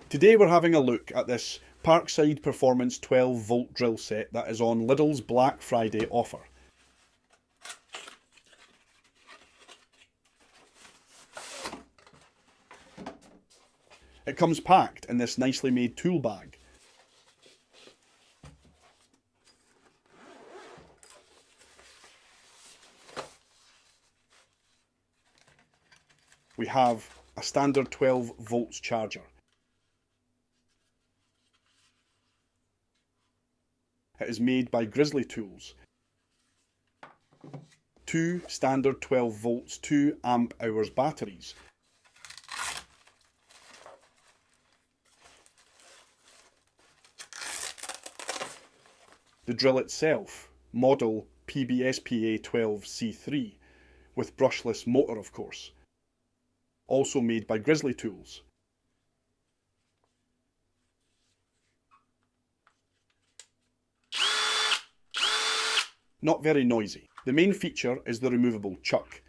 Today we're having a look at this Parkside Performance 12V drill set that is on Lidl's Black Friday offer. It comes packed in this nicely made tool bag. We have a standard 12 volts charger. It is made by Grizzly Tools. 2 standard 12 volts 2 amp hours batteries. The drill itself, model PBSPA 12C3, with brushless motor of course. Also made by Grizzly Tools. Not very noisy. The main feature is the removable chuck.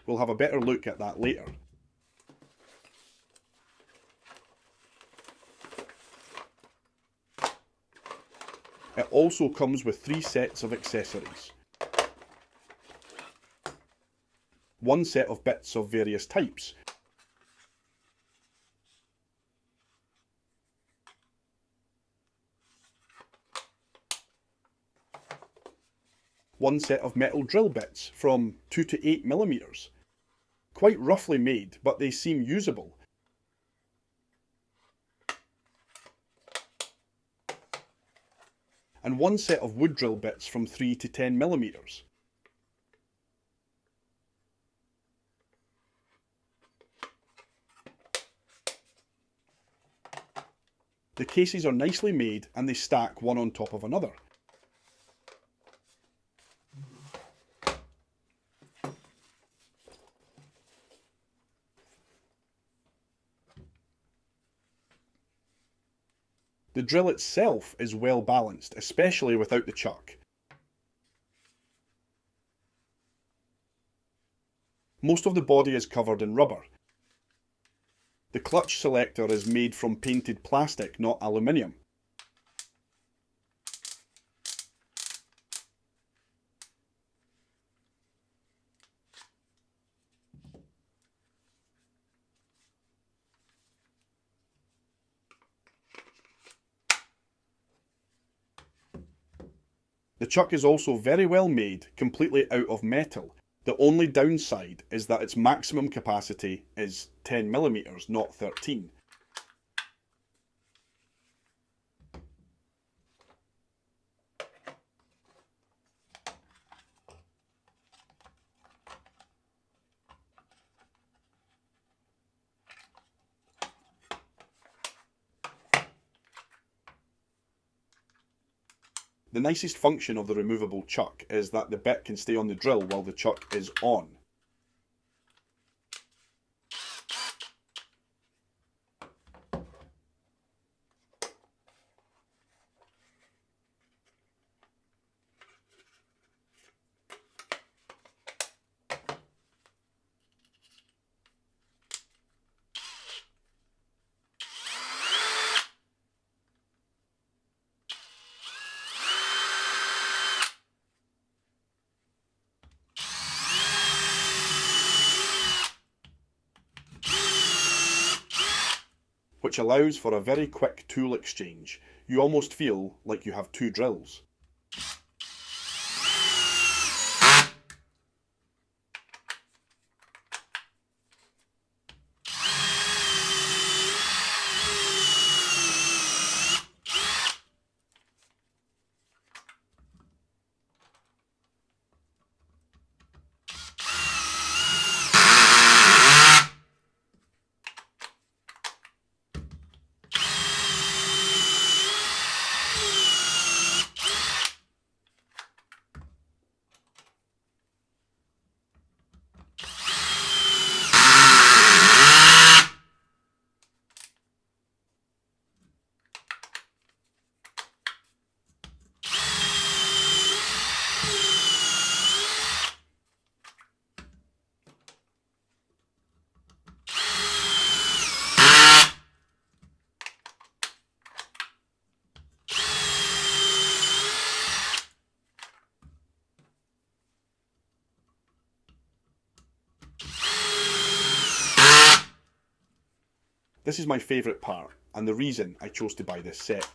We'll have a better look at that later. It also comes with 3 sets of accessories. 1 set of bits of various types. One set of metal drill bits from 2 to 8 millimeters. Quite roughly made, but they seem usable. And 1 set of wood drill bits from 3 to 10 millimeters. The cases are nicely made and they stack one on top of another. The drill itself is well balanced, especially without the chuck. Most of the body is covered in rubber. The clutch selector is made from painted plastic, not aluminium. The chuck is also very well made, completely out of metal. The only downside is that its maximum capacity is 10 millimeters, not 13. The nicest function of the removable chuck is that the bit can stay on the drill while the chuck is on. Which allows for a very quick tool exchange. You almost feel like you have 2 drills. This is my favourite part, and the reason I chose to buy this set.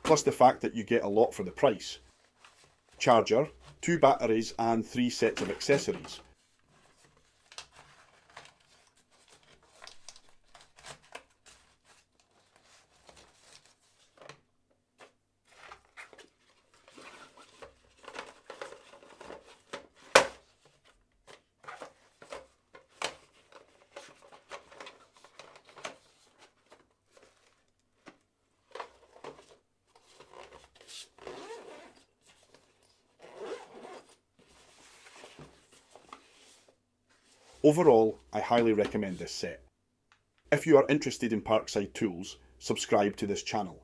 Plus the fact that you get a lot for the price. Charger, 2 batteries and 3 sets of accessories. Overall, I highly recommend this set. If you are interested in Parkside tools, subscribe to this channel.